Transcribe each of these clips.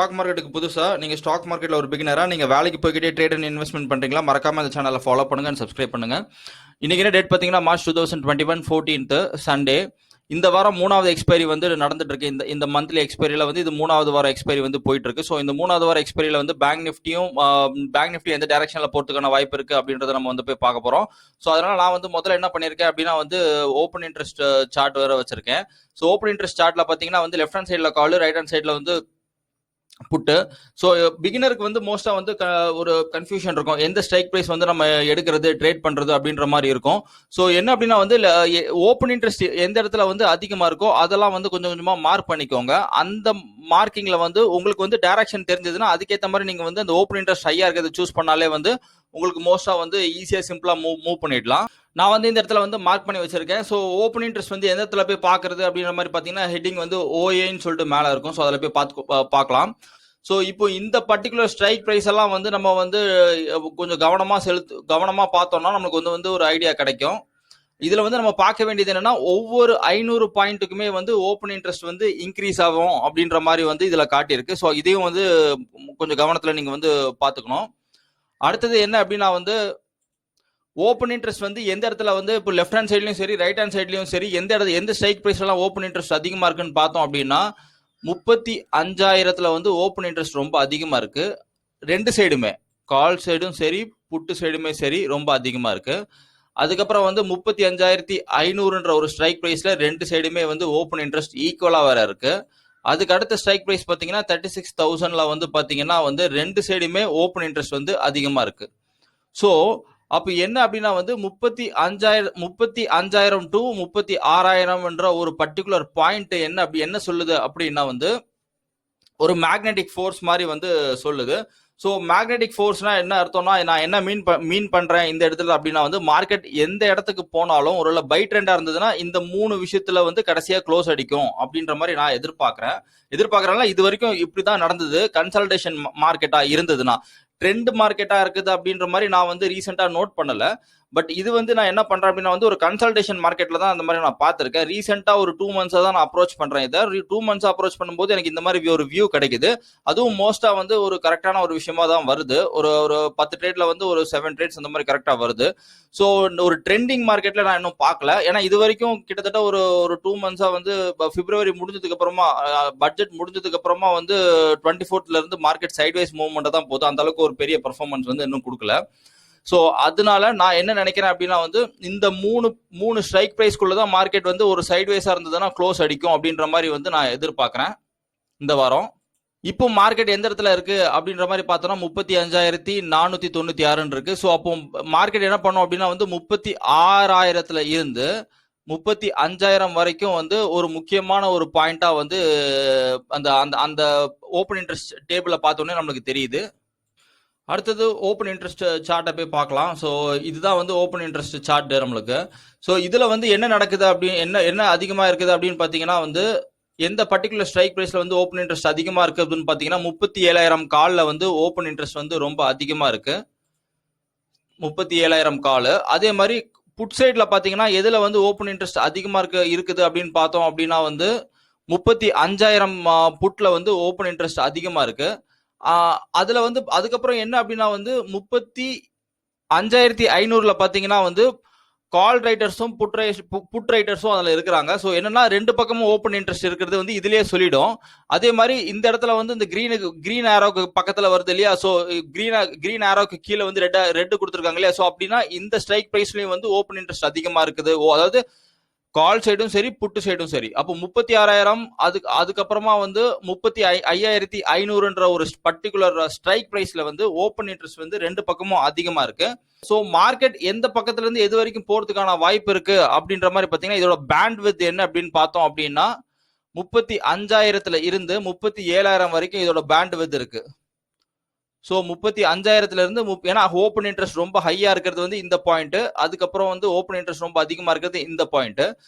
Stock மார்க்கெட்டுக்கு புதுசா நீங்க ஸ்டாக் மார்க்கெட்ல ஒரு பிகினரா நீங்க வேலைக்கு போய்கிட்டே ட்ரேட் அண்ட் இன்வெஸ்ட்மெண்ட் பண்றீங்களா? மறக்காம இந்த சேனலை ஃபாலோ பண்ணுங்க அண்ட் சப்ஸ்கிரைப் பண்ணுங்க. இன்னைக்கு என்ன டேட் பாத்தீங்கன்னா மார்ச் 2021 14th சண்டே. இந்த வாரம் மூணாவது எக்ஸ்பைரி வந்து நடந்துட்டு இருக்கு. இந்த மந்த்லி எக்ஸ்பைரியில வந்து இது மூணாவது வாரம் எக்ஸ்பைரி வந்து போயிட்டு இருக்கு. ஸோ இந்த மூணாவது வாரம் எக்ஸ்பைரியில வந்து பேங்க் நிஃப்டி எந்த டைரக்ஷன்ல போறதுக்கான வாய்ப்பு இருக்கு அப்படின்றத நம்ம வந்து போய் பார்க்க போறோம். ஸோ அதனால நான் வந்து முதல்ல என்ன பண்ணிருக்கேன் அப்படின்னா வந்து ஓப்பன் இன்ட்ரெஸ்ட் சார்ட் வேற வச்சிருக்கேன். ஸோ ஓப்பன் இன்ட்ரெஸ்ட் சார்ட்ல பாத்தீங்கன்னா வந்து லெஃப்ட் ஹேண்ட் சைட்ல கால், ரைட் ஹேண்ட் சைட்ல வந்து புட்டு. ஸோ பிகினருக்கு வந்து மோஸ்டா வந்து ஒரு கன்ஃபியூஷன் இருக்கும், எந்த ஸ்ட்ரைக் பிரைஸ் வந்து நம்ம எடுக்கிறது ட்ரேட் பண்றது அப்படின்ற மாதிரி இருக்கும். ஸோ என்ன அப்படின்னா வந்து ஓப்பன் இன்ட்ரெஸ்ட் எந்த இடத்துல வந்து அதிகமா இருக்கோ அதெல்லாம் வந்து கொஞ்சம் கொஞ்சமா மார்க் பண்ணிக்கோங்க. அந்த மார்க்கிங்ல வந்து உங்களுக்கு வந்து டைரக்ஷன் தெரிஞ்சதுன்னா அதுக்கேற்ற மாதிரி நீங்க வந்து அந்த ஓப்பன் இன்ட்ரெஸ்ட் ஹையா இருக்கிறத சூஸ் பண்ணாலே வந்து உங்களுக்கு மோஸ்டா வந்து ஈஸியா சிம்பிளா மூவ் பண்ணிடலாம். நான் வந்து இந்த இடத்துல வந்து மார்க் பண்ணி வச்சிருக்கேன். ஸோ ஓப்பன் இன்ட்ரெஸ்ட் வந்து எந்த இடத்துல போய் பாக்குறது அப்படின்ற மாதிரி பாத்தீங்கன்னா ஹெட்டிங் வந்து ஓஏன்னு சொல்லிட்டு மேல இருக்கும். ஸோ அதில் போய் பார்க்கலாம். ஸோ இப்போ இந்த பர்டிகுலர் ஸ்ட்ரைக் பிரைஸ் எல்லாம் வந்து நம்ம வந்து கொஞ்சம் கவனமா பார்த்தோம்னா நமக்கு வந்து ஒரு ஐடியா கிடைக்கும். இதுல வந்து நம்ம பார்க்க வேண்டியது என்னன்னா ஒவ்வொரு 500 பாயிண்ட்டுக்குமே வந்து ஓப்பன் இன்ட்ரெஸ்ட் வந்து இன்க்ரீஸ் ஆகும் அப்படின்ற மாதிரி வந்து இதுல காட்டியிருக்கு. ஸோ இதையும் வந்து கொஞ்சம் கவனத்துல நீங்க வந்து பாத்துக்கணும். அடுத்தது என்ன அப்படின்னா வந்து ஓப்பன் இன்ட்ரெஸ்ட் வந்து எந்த இடத்துல வந்து இப்போ லெஃப்ட் ஹேண்ட் சைட்லயும் சரி ரைட் ஹேண்ட் சைட்லயும் சரி எந்த ஸ்ட்ரைக் பிரைஸ் எல்லாம் ஓப்பன் இன்ட்ரெஸ்ட் அதிகமா இருக்குன்னு பார்த்தோம் அப்படின்னா 35,000 வந்து ஓப்பன் இன்ட்ரெஸ்ட் ரொம்ப அதிகமா இருக்கு. ரெண்டு சைடுமே கால் சைடும் சரி புட்டு சைடுமே சரி ரொம்ப அதிகமா இருக்கு. அதுக்கப்புறம் வந்து 35,500 ஒரு ஸ்ட்ரைக் பிரைஸ்ல ரெண்டு சைடுமே வந்து ஓப்பன் இன்ட்ரெஸ்ட் ஈக்குவலா வேற இருக்கு. அதுக்கு அடுத்த ஸ்ட்ரைக் பிரைஸ் பாத்தீங்கன்னா 36,000 வந்து பாத்தீங்கன்னா வந்து ரெண்டு சைடுமே ஓப்பன் இன்ட்ரெஸ்ட் வந்து அதிகமா இருக்கு. ஸோ அப்ப என்ன அப்படின்னா வந்து 35,000 டு 36,000 என்ற ஒரு பர்டிகுலர் பாயிண்ட் என்ன சொல்லுது அப்படின்னா வந்து ஒரு மேக்னெட்டிக் ஃபோர்ஸ் மாதிரி வந்து சொல்லுது. ஸோ மேக்னெட்டிக் ஃபோர்ஸ்னா என்ன அர்த்தம்னா நான் என்ன மீன் பண்றேன் இந்த இடத்துல அப்படின்னா வந்து மார்க்கெட் எந்த இடத்துக்கு போனாலும் ஒரு பை ட்ரெண்டா இருந்ததுன்னா இந்த மூணு விஷயத்துல வந்து கடைசியா க்ளோஸ் அடிக்கும் அப்படின்ற மாதிரி நான் எதிர்பார்க்கறேன். இது வரைக்கும் இப்படிதான் நடந்தது. கன்சல்டேஷன் மார்க்கெட்டா இருந்ததுன்னா ட்ரெண்ட் மார்க்கெட்டா இருக்குது அப்படின்ற மாதிரி நான் வந்து ரீசெண்டா நோட் பண்ணல. பட் இது வந்து நான் என்ன பண்றேன் அப்படின்னா வந்து ஒரு கன்சல்டேஷன் மார்க்கெட்ல தான் அந்த மாதிரி நான் பார்த்திருக்கேன். ரீசெண்டா ஒரு 2 months தான் நான் அப்ரோச் பண்றேன். இதை 2 months அப்ரோச் பண்ணும்போது எனக்கு இந்த மாதிரி ஒரு வியூ கிடைக்குது. அதுவும் மோஸ்டா வந்து ஒரு கரெக்டான ஒரு விஷயமா தான் வருது. ஒரு 10 ட்ரேட்ல வந்து ஒரு 7 ட்ரேட்ஸ் அந்த மாதிரி கரெக்டா வருது. ஸோ ஒரு ட்ரெண்டிங் மார்க்கெட்ல நான் இன்னும் பார்க்கல. ஏன்னா இது வரைக்கும் கிட்டத்தட்ட ஒரு 2 months வந்து பிப்ரவரி முடிஞ்சதுக்கு அப்புறமா பட்ஜெட் முடிஞ்சதுக்கு அப்புறமா வந்து 24th இருந்து மார்க்கெட் சைட்வைஸ் மூவ்மெண்ட் தான் போகுது. அந்த அளவுக்கு ஒரு பெரிய பெர்ஃபார்மன்ஸ் வந்து இன்னும் கொடுக்கல. ஸோ அதனால நான் என்ன நினைக்கிறேன் அப்படின்னா வந்து இந்த மூணு ஸ்ட்ரைக் பிரைஸ்க்குள்ளதான் மார்க்கெட் வந்து ஒரு சைட்வேஸா இருந்ததுன்னா க்ளோஸ் அடிக்கும் அப்படின்ற மாதிரி வந்து நான் எதிர்பார்க்கிறேன் இந்த வாரம். இப்போ மார்க்கெட் எந்த இடத்துல இருக்கு அப்படின்ற மாதிரி பார்த்தோம்னா 35,496 இருக்கு. ஸோ அப்போ மார்க்கெட் என்ன பண்ணும் அப்படின்னா வந்து 36,000 இருந்து 35,000 வரைக்கும் வந்து ஒரு முக்கியமான ஒரு பாயிண்டா வந்து அந்த அந்த ஓப்பன் இன்ட்ரெஸ்ட் டேபிள பார்த்தோன்னே நம்மளுக்கு தெரியுது. அடுத்தது ஓப்பன் இன்ட்ரெஸ்ட் சார்ட்டை போய் பார்க்கலாம். ஸோ இதுதான் வந்து ஓப்பன் இன்ட்ரெஸ்ட் சார்ட் நம்மளுக்கு. ஸோ இதுல வந்து என்ன நடக்குது அப்படின்னு என்ன அதிகமா இருக்குது அப்படின்னு பாத்தீங்கன்னா வந்து எந்த பர்டிகுலர் ஸ்ட்ரைக் பிரைஸ்ல வந்து ஓப்பன் இன்ட்ரெஸ்ட் அதிகமா இருக்கு அப்படின்னு பாத்தீங்கன்னா 37,000 கால்ல வந்து ஓப்பன் இன்ட்ரெஸ்ட் வந்து ரொம்ப அதிகமா இருக்கு. 37,000 கால். அதே மாதிரி புட் சைட்ல பாத்தீங்கன்னா எதுல வந்து ஓப்பன் இன்ட்ரெஸ்ட் அதிகமா இருக்குது அப்படின்னு பார்த்தோம் அப்படின்னா வந்து 35,000 புட்ல வந்து ஓப்பன் இன்ட்ரெஸ்ட் அதிகமா இருக்கு. அதுல வந்து அதுக்கப்புறம் என்ன அப்படின்னா வந்து 35,500 பாத்தீங்கன்னா வந்து கால் ரைட்டர்ஸும் புட் ரைட்டர்ஸும் அதுல இருக்கிறாங்க. ஸோ என்னன்னா ரெண்டு பக்கமும் ஓப்பன் இன்ட்ரெஸ்ட் இருக்கிறது வந்து இதுலயே சொல்லிடும். அதே மாதிரி இந்த இடத்துல வந்து இந்த கிரீன் ஆரோக்கு பக்கத்துல வருது இல்லையா? ஸோ கிரீன் ஆரோக்கு கீழே வந்து ரெட் கொடுத்துருக்காங்க இல்லையா? ஸோ அப்படின்னா இந்த ஸ்ட்ரைக் பிரைஸ்லயும் வந்து ஓப்பன் இன்ட்ரெஸ்ட் அதிகமா இருக்குது. அதாவது கால் சைடும் சரி புட்டு சைடும் சரி. அப்போ 36,000 அதுக்கப்புறமா வந்து 35,500 ஒரு பர்டிகுலர் ஸ்ட்ரைக் பிரைஸ்ல வந்து ஓப்பன் இன்ட்ரெஸ்ட் வந்து ரெண்டு பக்கமும் அதிகமா இருக்கு. சோ மார்க்கெட் எந்த பக்கத்துல இருந்து எது வரைக்கும் போறதுக்கான வாய்ப்பு இருக்கு அப்படின்ற மாதிரி பாத்தீங்கன்னா இதோட பேண்ட் வித் என்ன அப்படின்னு பார்த்தோம் அப்படின்னா 35,000 இருந்து 37,000 வரைக்கும் இதோட பேண்ட் வித் இருக்கு. ஸோ 35,000 இருந்து ஏன்னா ஓப்பன் இன்ட்ரெஸ்ட் ரொம்ப ஹையா இருக்கிறது வந்து இந்த பாயிண்ட், அதுக்கப்புறம் வந்து ஓப்பன் இன்ட்ரெஸ்ட் ரொம்ப அதிகமா இருக்கிறது இந்த பாயிண்ட்.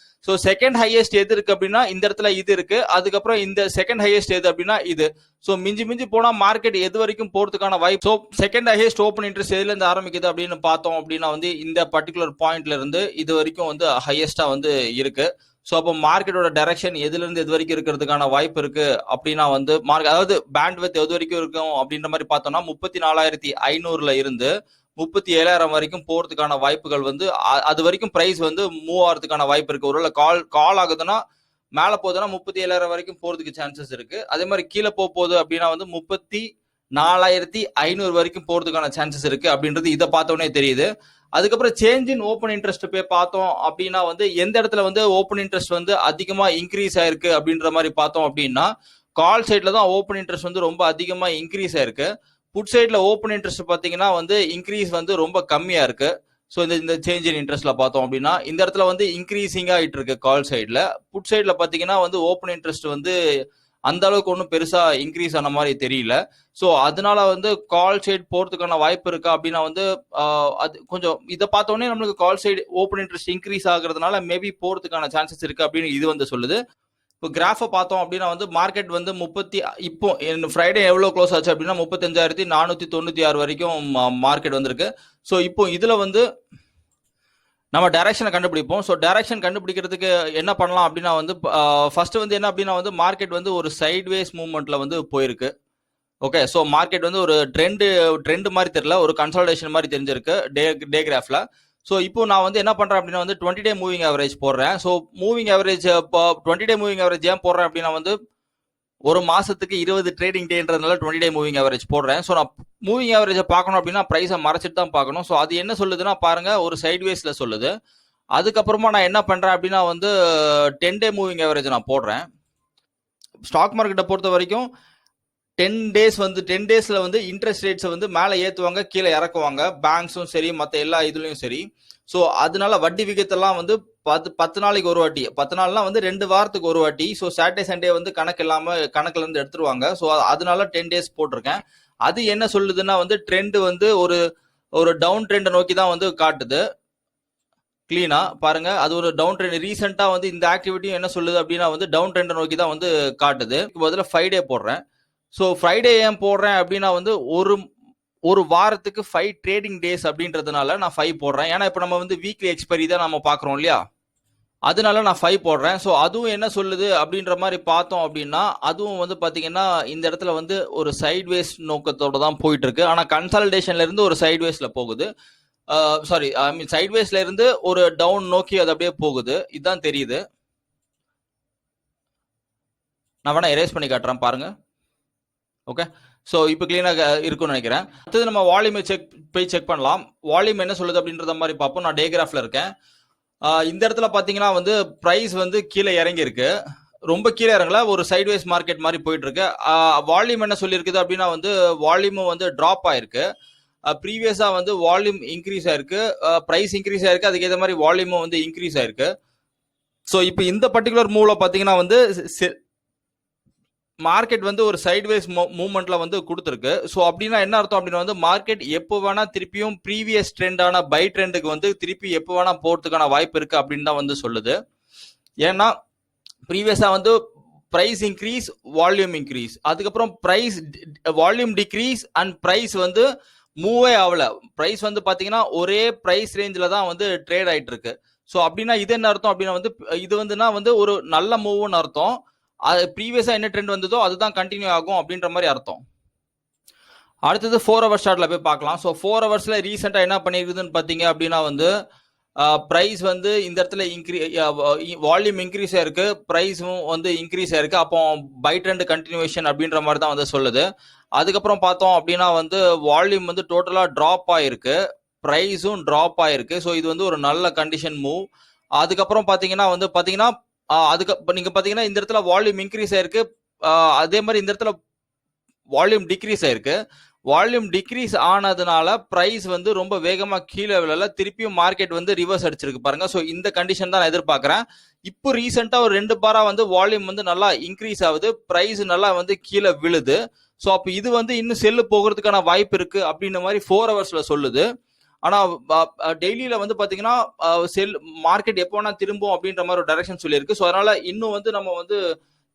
ஸோ செகண்ட் ஹையஸ்ட் எது இருக்கு அப்படின்னா இந்த இடத்துல இது இருக்கு. அதுக்கப்புறம் இந்த செகண்ட் ஹையஸ்ட் எது அப்படின்னா இது. ஸோ மிஞ்சி போனா மார்க்கெட் எது வரைக்கும் போறதுக்கான வாய்ப்பு. So second highest open interest எதுல இருந்து ஆரம்பிக்குது அப்படின்னு பார்த்தோம் அப்படின்னா வந்து இந்த பர்டிகுலர் பாயிண்ட்ல இருந்து இது வரைக்கும் வந்து ஹையஸ்டா வந்து இருக்கு. ஸோ அப்போ மார்க்கெட்டோட டைரக்ஷன் எதுலேருந்து எது வரைக்கும் இருக்கிறதுக்கான வாய்ப்பு இருக்கு அப்படின்னா வந்து அதாவது பேண்ட் வித் எது வரைக்கும் இருக்கும் அப்படின்ற மாதிரி பார்த்தோம்னா 34,500ல இருந்து 37,000 வரைக்கும் போறதுக்கான வாய்ப்புகள் வந்து அது வரைக்கும் பிரைஸ் வந்து மூவ் ஆகிறதுக்கான வாய்ப்பு இருக்கு. ஒருவேளை கால் ஆகுதுன்னா மேலே போகுதுன்னா 37,000 வரைக்கும் போறதுக்கு சான்சஸ் இருக்கு. அதே மாதிரி கீழே போகுது அப்படின்னா வந்து 34,500 வரைக்கும் போறதுக்கான சான்சஸ் இருக்கு அப்படின்றது இதை பார்த்தோன்னே தெரியுது. அதுக்கப்புறம் சேஞ்ச் இன் ஓப்பன் இன்ட்ரெஸ்ட் போய் பார்த்தோம் அப்படின்னா வந்து எந்த இடத்துல வந்து ஓப்பன் இன்ட்ரெஸ்ட் வந்து அதிகமா இன்க்ரீஸ் ஆயிருக்கு அப்படின்ற மாதிரி பார்த்தோம் அப்படின்னா கால் சைட்ல தான் ஓப்பன் இன்ட்ரெஸ்ட் வந்து ரொம்ப அதிகமா இன்க்ரீஸ் ஆயிருக்கு. புட் சைட்ல ஓப்பன் இன்ட்ரெஸ்ட் பார்த்தீங்கன்னா வந்து இன்க்ரீஸ் வந்து ரொம்ப கம்மியா இருக்கு. ஸோ இந்த சேஞ்ச் இன் இன்ட்ரெஸ்ட்ல பார்த்தோம் அப்படின்னா இந்த இடத்துல வந்து இன்க்ரீசிங் ஆகிட்டு இருக்கு கால் சைட்ல. புட் சைட்ல பார்த்தீங்கன்னா வந்து ஓப்பன் இன்ட்ரெஸ்ட் வந்து அந்த அளவுக்கு ஒன்றும் பெருசா இன்க்ரீஸ் ஆன மாதிரி தெரியல. ஸோ அதனால வந்து கால் சைடு போறதுக்கான வாய்ப்பு இருக்கா அப்படின்னா வந்து அது கொஞ்சம் இதை பார்த்தோன்னே நம்மளுக்கு call side open interest increase ஆகுறதுனால மேபி போறதுக்கான சான்சஸ் இருக்கு அப்படின்னு இது வந்து சொல்லுது. இப்போ கிராஃபை பார்த்தோம் அப்படின்னா வந்து மார்க்கெட் வந்து இப்போ ஃப்ரைடே எவ்வளோ க்ளோஸ் ஆச்சு அப்படின்னா 35,496 வரைக்கும் மார்க்கெட் வந்திருக்கு. ஸோ இப்போ இதுல வந்து நம்ம டைரக்ஷனை கண்டுபிடிப்போம். ஸோ டைரக்ஷன் கண்டுபிடிக்கிறதுக்கு என்ன பண்ணலாம் அப்படின்னா வந்து ஃபர்ஸ்ட் வந்து என்ன அப்படின்னா வந்து மார்க்கெட் வந்து ஒரு சைட்வேஸ் மூவ்மெண்ட்ல வந்து போயிருக்கு. ஓகே, ஸோ மார்க்கெட் வந்து ஒரு ட்ரெண்ட் மாதிரி தெரியல, ஒரு கன்சாலிடேஷன் மாதிரி தெரிஞ்சிருக்கு டே கிராஃப்ல. ஸோ இப்போ நான் வந்து என்ன பண்றேன் அப்படின்னா வந்து 20 டே மூவிங் ஆவரேஜ் போடுறேன். ஸோ மூவிங் ஆவரேஜ் 20 டே மூவிங் ஆவரேஜ் ஏன் போடுறேன் அப்படின்னா வந்து ஒரு மாசத்துக்கு 20 ட்ரேடிங் டேன்றதுனால 20 டே மூவிங் ஆவரேஜ் போடுறேன். ஸோ நான் மூவிங் ஆவரேஜை பார்க்கணும் அப்படின்னா ப்ரைஸை மறைச்சிட்டு தான் பார்க்கணும். ஸோ அது என்ன சொல்லுதுன்னா பாருங்க, ஒரு சைட்வேஸ்ல சொல்லுது. அதுக்கப்புறமா நான் என்ன பண்றேன் அப்படின்னா வந்து 10 டே மூவிங் ஆவரேஜ் நான் போடுறேன். ஸ்டாக் மார்க்கெட்டை பொறுத்த வரைக்கும் 10 டேஸ்ல வந்து இன்ட்ரெஸ்ட் ரேட்ஸை வந்து மேலே ஏற்றுவாங்க, கீழே இறக்குவாங்க, பேங்க்ஸும் சரி மற்ற எல்லா இதுலையும் சரி. ஸோ அதனால வட்டி விகிதத்தெல்லாம் வந்து 10 நாளைக்கு ஒரு வாட்டி, 10 நாள்லாம் வந்து 2 வாரத்துக்கு ஒரு வாட்டி. ஸோ சாட்டர்டே சண்டே வந்து கணக்குல இருந்து எடுத்துருவாங்க. ஸோ அதனால 10 டேஸ் போட்டிருக்கேன். அது என்ன சொல்லுதுன்னா வந்து ட்ரெண்ட் வந்து ஒரு டவுன் ட்ரெண்டை நோக்கி தான் வந்து காட்டுது. கிளீனா பாருங்க, அது ஒரு டவுன் ட்ரெண்ட். ரீசெண்டா வந்து இந்த ஆக்டிவிட்டியும் என்ன சொல்லுது அப்படின்னா வந்து டவுன் ட்ரெண்டை நோக்கி தான் வந்து காட்டுது. முதல்ல ஃப்ரைடே போடுறேன். ஸோ ஃப்ரைடே ஏன் போடுறேன் அப்படின்னா வந்து ஒரு வாரத்துக்கு 5 ட்ரேடிங் டேஸ் அப்படின்றதுனால நான் 5 போடுறேன். ஏன்னா இப்போ நம்ம வந்து வீக்லி எக்ஸ்பைரி தான் நம்ம பார்க்குறோம் இல்லையா, அதனால நான் 5 போடுறேன். ஸோ அதுவும் என்ன சொல்லுது அப்படின்ற மாதிரி பார்த்தோம் அப்படின்னா அதுவும் வந்து பார்த்தீங்கன்னா இந்த இடத்துல வந்து ஒரு சைட்வேஸ் நோக்கத்தோட தான் போயிட்டு இருக்கு. ஆனால் கன்சாலிடேஷன்ல இருந்து ஒரு சைட்வேஸ்ல போகுது. சாரி, ஐ மீன் சைட்வேஸ்ல இருந்து ஒரு டவுன் நோக்கி அது அப்படியே போகுது. இதுதான் தெரியுது. நான் வேணா எரேஸ் பண்ணி காட்டுறேன் பாருங்க. ஓகே, ஸோ இப்போ கிளீனாக இருக்குன்னு நினைக்கிறேன். அடுத்தது நம்ம வால்யூமை போய் செக் பண்ணலாம். வால்யூம் என்ன சொல்லுது அப்படின்றத மாதிரி பார்ப்போம். நான் டே கிராஃப்ல இருக்கேன். இந்த இடத்துல பார்த்தீங்கன்னா வந்து ப்ரைஸ் வந்து கீழே இறங்கி இருக்கு. ரொம்ப கீழே இறங்கல, ஒரு சைட்வேஸ் மார்க்கெட் மாதிரி போயிட்டு இருக்கு. வால்யூம் என்ன சொல்லியிருக்குது அப்படின்னா வந்து வால்யூமும் வந்து ட்ராப் ஆயிருக்கு. ப்ரீவியஸா வந்து வால்யூம் இன்க்ரீஸ் ஆயிருக்கு, ப்ரைஸ் இன்க்ரீஸ் ஆயிருக்கு, அதுக்கேற்ற மாதிரி வால்யூமும் வந்து இன்க்ரீஸ் ஆயிருக்கு. ஸோ இப்போ இந்த பர்டிகுலர் மூவ்ல பார்த்தீங்கன்னா வந்து மார்க்கெட் வந்து ஒரு சைட்வேஸ் மூவ்மெண்ட்ல வந்து கொடுத்துருக்கு. ஸோ அப்படின்னா என்ன அர்த்தம் அப்படின்னா வந்து மார்க்கெட் எப்போ வேணா திருப்பியும் ப்ரீவியஸ் ட்ரெண்டான பை ட்ரெண்டுக்கு வந்து திருப்பி எப்போ வேணா போறதுக்கான வாய்ப்பு இருக்கு அப்படின்னு தான் வந்து சொல்லுது. ஏன்னா ப்ரீவியஸா வந்து பிரைஸ் இன்க்ரீஸ், வால்யூம் இன்க்ரீஸ், அதுக்கப்புறம் price volume decrease and price வந்து மூவே ஆகல. பிரைஸ் வந்து பாத்தீங்கன்னா ஒரே பிரைஸ் ரேஞ்சில தான் வந்து ட்ரேட் ஆயிட்டு இருக்கு. ஸோ அப்படின்னா இது என்ன அர்த்தம் அப்படின்னா வந்து இது வந்துன்னா வந்து ஒரு நல்ல மூவ்னு அர்த்தம். அது ப்ரீவியஸா என்ன ட்ரெண்ட் வந்ததோ அதுதான் கண்டினியூ ஆகும் அப்படின்ற மாதிரி அர்த்தம். அடுத்தது 4 ஹவர்ஸ் சார்ட்ல போய் பார்க்கலாம். ஸோ 4 ஹவர்ஸ்ல ரீசெண்டா என்ன பண்ணிருக்குதுன்னு பாத்தீங்க அப்படின்னா வந்து பிரைஸ் வந்து இந்த இடத்துல வால்யூம் இன்க்ரீஸ் ஆயிருக்கு, பிரைஸும் வந்து இன்க்ரீஸ் ஆயிருக்கு. அப்போ பை ட்ரெண்ட் கண்டினியூஷன் அப்படின்ற மாதிரி தான் வந்து சொல்லுது. அதுக்கப்புறம் பார்த்தோம் அப்படின்னா வந்து வால்யூம் வந்து டோட்டலா டிராப் ஆயிருக்கு, பிரைஸும் டிராப் ஆயிருக்கு. ஸோ இது வந்து ஒரு நல்ல கண்டிஷன் மூவ். அதுக்கப்புறம் பாத்தீங்கன்னா வந்து பாத்தீங்கன்னா அதுக்கு நீங்க பாத்தீங்கன்னா இந்த இடத்துல வால்யூம் இன்க்ரீஸ் ஆயிருக்கு, அதே மாதிரி இந்த இடத்துல வால்யூம் டிக்ரீஸ் ஆயிருக்கு. வால்யூம் டிக்ரீஸ் ஆனதுனால பிரைஸ் வந்து ரொம்ப வேகமா கீழே விழல, திருப்பியும் மார்க்கெட் வந்து ரிவர்ஸ் அடிச்சிருக்கு பாருங்க. ஸோ இந்த கண்டிஷன் தான் நான் எதிர்பார்க்கிறேன். இப்போ ரீசெண்டா ஒரு 2 பாரா வந்து வால்யூம் வந்து நல்லா இன்க்ரீஸ் ஆகுது, பிரைஸ் நல்லா வந்து கீழே விழுது. ஸோ அப்போ இது வந்து இன்னும் செல்லு போகிறதுக்கான வாய்ப்பு இருக்கு அப்படின்ற மாதிரி 4 ஹவர்ஸ்ல சொல்லுது. ஆனா டெய்லியில வந்து பாத்தீங்கன்னா செல் மார்க்கெட் எப்போ வேணா திரும்பும் அப்படின்ற மாதிரி ஒரு டைரக்ஷன் சொல்லியிருக்கு. ஸோ அதனால இன்னும் வந்து நம்ம வந்து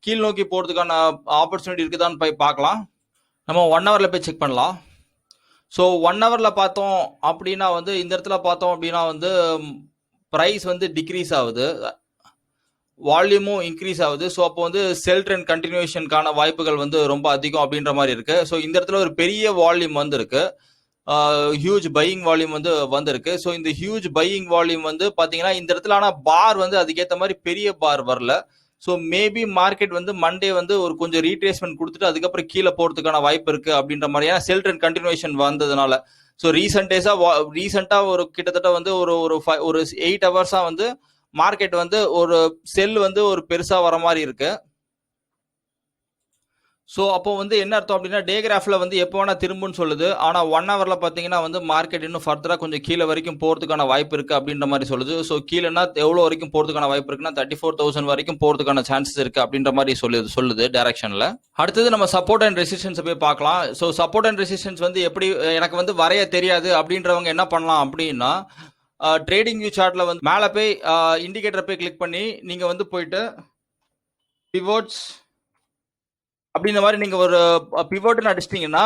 கீழ் நோக்கி போறதுக்கான ஆப்பர்ச்சுனிட்டி இருக்குதான்னு போய் பார்க்கலாம். நம்ம 1 ஹவர்ல போய் செக் பண்ணலாம். ஸோ 1 ஹவர்ல பார்த்தோம் அப்படின்னா வந்து இந்த இடத்துல பார்த்தோம் அப்படின்னா வந்து பிரைஸ் வந்து டிக்ரீஸ் ஆகுது. வால்யூமும் இன்க்ரீஸ் ஆகுது. ஸோ அப்போ வந்து செல் ட்ரெண்ட் கண்டினியூஷனுக்கான வாய்ப்புகள் வந்து ரொம்ப அதிகம் அப்படின்ற மாதிரி இருக்கு. ஸோ இந்த இடத்துல ஒரு பெரிய வால்யூம் வந்து இருக்கு, ஹியூஜ் பையிங் வால்யூம் வந்து வந்திருக்கு. ஸோ இந்த ஹியூஜ் பையிங் வால்யூம் வந்து பாத்தீங்கன்னா இந்த இடத்துல ஆனா பார் வந்து அதுக்கேற்ற மாதிரி பெரிய பார் வரல. ஸோ மேபி மார்க்கெட் வந்து மண்டே வந்து ஒரு கொஞ்சம் ரீட்ரேஸ்மெண்ட் கொடுத்துட்டு அதுக்கப்புறம் கீழே போறதுக்கான வாய்ப்பு இருக்கு அப்படின்ற மாதிரியான செல் ட்ரெண்ட் கண்டினியூஷன் வந்ததுனால. ஸோ ரீசெண்டா ஒரு கிட்டத்தட்ட வந்து ஒரு 8 ஹவர்ஸா வந்து மார்க்கெட் வந்து ஒரு செல் வந்து ஒரு பெருசா வர மாதிரி இருக்கு. ஸோ அப்போ வந்து என்ன அர்த்தம் அப்படின்னா டே கிராஃப்ல வந்து எப்போ வேணா திரும்புன்னு சொல்லுது. ஆனா 1 ஹவர்ல பாத்தீங்கன்னா வந்து மார்க்கெட் இன்னும் ஃபர்தரா கொஞ்சம் கீழே வரைக்கும் போறதுக்கான வாய்ப்பு இருக்கு அப்படின்ற மாதிரி சொல்லுது. ஸோ கீழேனா எவ்வளவு வரைக்கும் போறதுக்கான வாய்ப்பு இருக்குன்னா 34,000 வரைக்கும் போறதுக்கான சான்சஸ் இருக்கு அப்படின்ற மாதிரி சொல்லுது டைரக்ஷன்ல. அடுத்தது நம்ம சப்போர்ட் அண்ட் ரெசிஸ்டன்ஸ் போய் பார்க்கலாம். ஸோ சப்போர்ட் அண்ட் ரெசிஸ்டன்ஸ் வந்து எப்படி எனக்கு வந்து வரைய தெரியாது அப்படின்றவங்க என்ன பண்ணலாம் அப்படின்னா, ட்ரேடிங் வியூ சார்ட்ல வந்து மேல போய் இண்டிகேட்டர் போய் கிளிக் பண்ணி நீங்க வந்து போயிட்டு பிவோட்ஸ் அப்படின்ற மாதிரி நீங்க ஒரு பிவோட்னு அடிச்சிட்டீங்கன்னா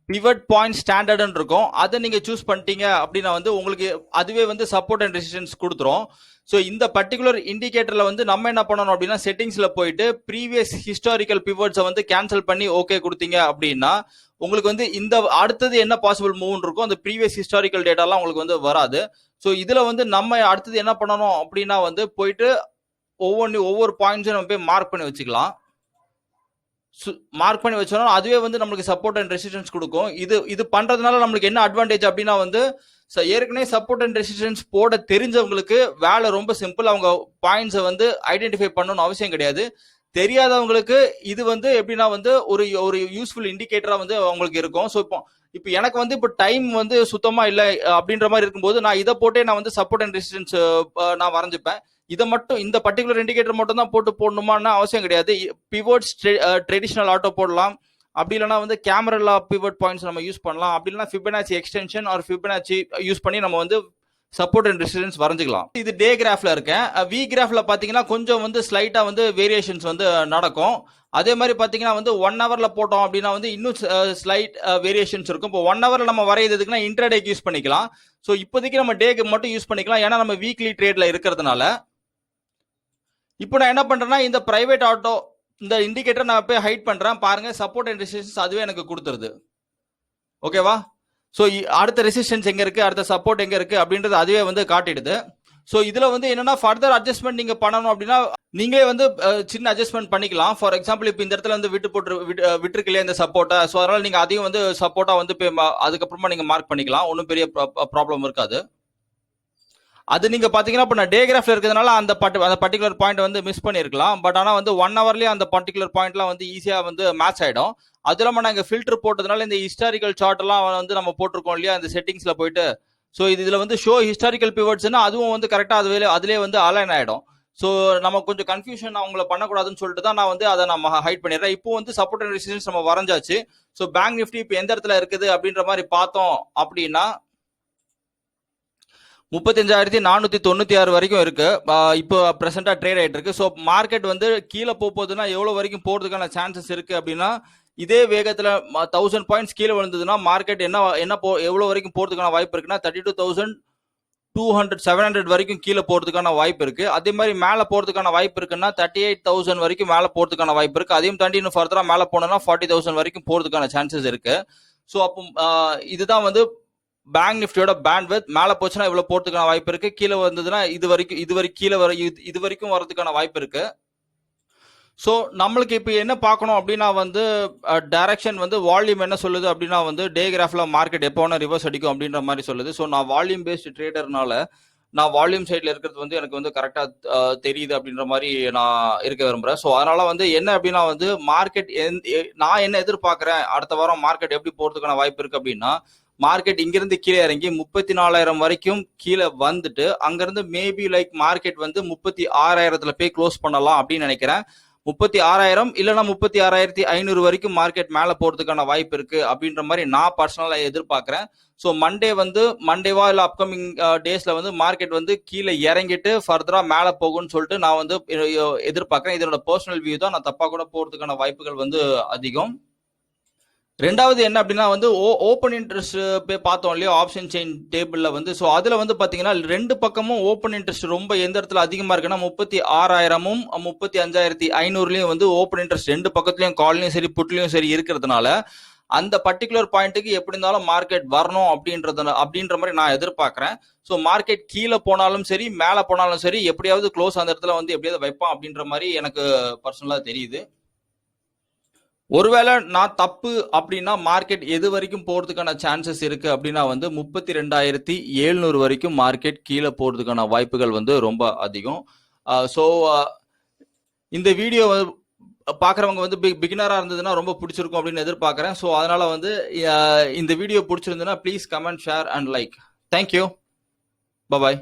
பிவட் பாயிண்ட் ஸ்டாண்டர்ட்னு இருக்கும். அதை நீங்க சூஸ் பண்ணிட்டீங்க அப்படின்னா வந்து உங்களுக்கு அதுவே வந்து சப்போர்ட் அண்ட் ரெசிஸ்டன்ஸ் கொடுத்துரும். ஸோ இந்த பர்டிகுலர் இண்டிகேட்டர்ல வந்து நம்ம என்ன பண்ணணும் அப்படின்னா செட்டிங்ஸ்ல போயிட்டு ப்ரீவியஸ் ஹிஸ்டாரிக்கல் பிவோட்ஸை வந்து கேன்சல் பண்ணி ஓகே கொடுத்தீங்க அப்படின்னா உங்களுக்கு வந்து இந்த அடுத்தது என்ன பாசிபிள் மூவ் இருக்கும் அந்த ப்ரீவியஸ் ஹிஸ்டாரிக்கல் டேட்டாலாம் உங்களுக்கு வந்து வராது. ஸோ இதுல வந்து நம்ம அடுத்தது என்ன பண்ணணும் அப்படின்னா வந்து போயிட்டு ஒவ்வொரு பாயிண்ட்ஸும் நம்ம போய் மார்க் பண்ணி வச்சுக்கலாம். மார்க் பண்ணி வச்சோம்னா அதுவே வந்து நம்மளுக்கு சப்போர்ட் அண்ட் ரெசிஸ்டன்ஸ் கொடுக்கும். இது பண்றதுனால நம்மளுக்கு என்ன அட்வான்டேஜ் அப்படின்னா வந்து ஏற்கனவே சப்போர்ட் அண்ட் ரெசிஸ்டன்ஸ் போட தெரிஞ்சவங்களுக்கு வேலை ரொம்ப சிம்பிள். அவங்க பாயிண்ட்ஸை வந்து ஐடென்டிஃபை பண்ணணும்னு அவசியம் கிடையாது. தெரியாதவங்களுக்கு இது வந்து எப்படின்னா வந்து ஒரு யூஸ்ஃபுல் இண்டிகேட்டரா வந்து அவங்களுக்கு இருக்கும். ஸோ இப்போ எனக்கு வந்து இப்போ டைம் வந்து சுத்தமா இல்லை அப்படின்ற மாதிரி இருக்கும்போது நான் இதை போட்டே நான் வந்து சப்போர்ட் அண்ட் ரெசிஸ்டன்ஸ் நான் வரைஞ்சிப்பேன். இதை மட்டும் இந்த பர்டிகுலர் இண்டிகேட்டர் மட்டும் தான் போடணுமான்னு அவசியம் கிடையாது. பிவோட்ஸ் ட்ரெடிஷனல் ஆட்டோ போடலாம், அப்படி இல்லைனா வந்து கேமரா பிவோட் பாயிண்ட்ஸ் நம்ம யூஸ் பண்ணலாம், அப்படி இல்லைனா Fibonacci extension or Fibonacci use பண்ணி நம்ம வந்து சப்போர்ட் அண்ட் ரெசிஸ்டன்ஸ் வரைஞ்சிக்கலாம். இது டே கிராஃப்ல இருக்கேன். வி கிராஃப்ல பாத்தீங்கன்னா கொஞ்சம் வந்து ஸ்லைட்டா வந்து வேரியேஷன்ஸ் வந்து நடக்கும். அதே மாதிரி பாத்தீங்கன்னா வந்து 1 ஹவர்ல போட்டோம் அப்படின்னா வந்து இன்னும் ஸ்லைட் வேரியேஷன்ஸ் இருக்கும். இப்போ 1 ஹவர்ல நம்ம வரையதுக்குன்னா இன்ட்ராடேக்கு யூஸ் பண்ணிக்கலாம். ஸோ இப்போதைக்கு நம்ம டேக்கு மட்டும் யூஸ் பண்ணிக்கலாம், ஏன்னா நம்ம வீக்லி ட்ரேட்ல இருக்கிறதுனால. இப்போ நான் என்ன பண்றேன்னா இந்த பிரைவேட் ஆட்டோ இந்த இண்டிகேட்டர் நான் போய் ஹைட் பண்றேன் பாருங்க, சப்போர்ட் அண்ட் ரெசிஸ்டன்ஸ் அதுவே எனக்கு கொடுத்துருது. ஓகேவா? ஸோ அடுத்த ரெசிஸ்டன்ஸ் எங்க இருக்கு, அடுத்த சப்போர்ட் எங்க இருக்கு அப்படின்றது அதுவே வந்து காட்டிடுது. ஸோ இதுல வந்து என்னன்னா ஃபர்தர் அட்ஜஸ்ட்மெண்ட் நீங்க பண்ணணும் அப்படின்னா நீங்களே வந்து சின்ன அட்ஜஸ்ட்மெண்ட் பண்ணிக்கலாம். ஃபார் எக்ஸாம்பிள் இப்போ இந்த இடத்துல வந்து விட்டுருக்கு இல்லையா இந்த சப்போர்ட்டை, ஸோ அதனால நீங்க அதையும் வந்து சப்போர்ட்டா வந்து அதுக்கப்புறமா நீங்க மார்க் பண்ணிக்கலாம், ஒன்றும் பெரிய ப்ராப்ளம் இருக்காது. அது நீங்க பாத்தீங்கன்னா இப்போ நான் டே கிராஃப்ல இருக்கிறதுனால அந்த பர்டிகுலர் பாயிண்ட் வந்து மிஸ் பண்ணிருக்கலாம். பட் ஆனா வந்து 1 ஹவர்லயே அந்த பர்டிகுலர் பாயிண்ட்லாம் வந்து ஈஸியா வந்து மேட்ச் ஆயிடும். அது இல்லாம நாங்க ஃபில்டர் போட்டதுனால இந்த ஹிஸ்டாரிக்கல் சார்ட் எல்லாம் வந்து நம்ம போட்டிருக்கோம் இல்லையா அந்த செட்டிங்ஸ்ல போயிட்டு, ஸோ இதுல வந்து ஷோ ஹிஸ்டாரிக்கல் பிவட்ஸ்னா அதுவும் வந்து கரெக்டா அதுலயே வந்து அலைன் ஆயிடும். ஸோ நம்ம கொஞ்சம் கன்ஃபியூஷன் அவங்கள பண்ணக்கூடாதுன்னு சொல்லிட்டு தான் நான் வந்து அதை நம்ம ஹைட் பண்ணிடுறேன். இப்போ வந்து சப்போர்ட் அண்ட் ரெசிஸ்டன்ஸ் நம்ம வரைஞ்சாச்சு. ஸோ பேங்க் நிஃப்டி இப்போ எந்த இடத்துல இருக்குது அப்படின்ற மாதிரி பார்த்தோம் அப்படின்னா 35,496 வரைக்கும் இருக்கு. இப்போ பிரசென்டா ட்ரேட் ஆயிட்டு இருக்கு. ஸோ மார்க்கெட் வந்து கீழே போகுதுன்னா எவ்வளவு வரைக்கும் போறதுக்கான சான்சஸ் இருக்கு அப்படின்னா இதே வேகத்துல 1000 பாயிண்ட்ஸ் கீழே விழுந்ததுன்னா மார்க்கெட் எவ்வளவு வரைக்கும் போறதுக்கான வாய்ப்பு இருக்குன்னா 32,200 வரைக்கும் கீழே போறதுக்கான வாய்ப்பு இருக்கு. அதே மாதிரி மேல போறதுக்கான வாய்ப்பு இருக்குன்னா 38,000 வரைக்கும் மேல போறதுக்கான வாய்ப்பு இருக்கு. அதையும் தாண்டி இன்னும் ஃபர்தரா மேல போனோம்னா 40,000 வரைக்கும் போறதுக்கான சான்சஸ் இருக்கு. ஸோ அப்போ இதுதான் வந்து பேங்க் நிஃப்டியோட பேண்ட்வித். மேல போச்சுன்னா இவ்வளவு போறதுக்கான வாய்ப்பு இருக்கு, கீழே வந்ததுன்னா இது வரைக்கும் வரதுக்கான வாய்ப்பு இருக்கு. ஸோ நம்மளுக்கு இப்போ என்ன பார்க்கணும் அப்படின்னா வந்து டைரக்ஷன் வந்து வால்யூம் என்ன சொல்லுது அப்படின்னா வந்து டே கிராஃப்ல மார்க்கெட் எப்போ வேணா ரிவர்ஸ் அடிக்கும் அப்படின்ற மாதிரி சொல்லுது. ஸோ நான் வால்யூம் பேஸ்ட் ட்ரேடர்னால நான் வால்யூம் சைட்ல இருக்கிறது வந்து எனக்கு வந்து கரெக்டா தெரியுது அப்படின்ற மாதிரி நான் இருக்க விரும்புறேன். ஸோ அதனால வந்து என்ன அப்படின்னா வந்து மார்க்கெட் நான் என்ன எதிர்பார்க்கிறேன் அடுத்த வாரம் மார்க்கெட் எப்படி போறதுக்கான வாய்ப்பு இருக்கு அப்படின்னா மார்க்கெட் இங்கிருந்து கீழே இறங்கி 34,000 வரைக்கும் கீழே வந்துட்டு அங்கிருந்து மேபி லைக் மார்க்கெட் வந்து 36,000 போய் க்ளோஸ் பண்ணலாம் அப்படின்னு நினைக்கிறேன். 36,000 இல்லைன்னா 36,500 வரைக்கும் மார்க்கெட் மேல போறதுக்கான வாய்ப்பு இருக்கு அப்படின்ற மாதிரி நான் பர்சனலா எதிர்பார்க்கிறேன். ஸோ மண்டேவா இல்ல அப்கமிங் டேஸ்ல வந்து மார்க்கெட் வந்து கீழே இறங்கிட்டு ஃபர்தரா மேல போகும்னு சொல்லிட்டு நான் வந்து எதிர்பார்க்கிறேன். இதனோட பர்சனல் வியூ தான், நான் தப்பா கூட போறதுக்கான வாய்ப்புகள் வந்து அதிகம். ரெண்டாவது என்ன அப்படின்னா வந்து ஓப்பன் இன்ட்ரெஸ்ட் போய் பார்த்தோம் இல்லையா ஆப்ஷன் செயின் டேபிள்ல வந்து. ஸோ அதுல வந்து பாத்தீங்கன்னா ரெண்டு பக்கமும் ஓப்பன் இன்ட்ரெஸ்ட் ரொம்ப எந்த இடத்துல அதிகமா இருக்குன்னா 36,000ம் 35,500லயும் வந்து ஓப்பன் இன்ட்ரெஸ்ட் ரெண்டு பக்கத்துலயும் கால்லையும் சரி புட்லயும் சரி இருக்கிறதுனால அந்த பர்டிகுலர் பாயிண்ட்டுக்கு எப்படி இருந்தாலும் மார்க்கெட் வரணும் அப்படின்ற மாதிரி நான் எதிர்பார்க்கிறேன். ஸோ மார்க்கெட் கீழே போனாலும் சரி மேலே போனாலும் சரி எப்படியாவது க்ளோஸ் அந்த இடத்துல வந்து எப்படியாவது வைப்பான் அப்படின்ற மாதிரி எனக்கு பர்சனலா தெரியுது. ஒருவேளை நான் தப்பு அப்படின்னா மார்க்கெட் எது வரைக்கும் போறதுக்கான சான்சஸ் இருக்கு அப்படின்னா வந்து 32,700 வரைக்கும் மார்க்கெட் கீழே போறதுக்கான வாய்ப்புகள் வந்து ரொம்ப அதிகம். ஸோ இந்த வீடியோ பாக்குறவங்க வந்து பிகினரா இருந்ததுன்னா ரொம்ப பிடிச்சிருக்கும் அப்படின்னு எதிர்பார்க்கிறேன். ஸோ அதனால வந்து இந்த வீடியோ பிடிச்சிருந்ததுன்னா please comment share and like. Thank you. Bye.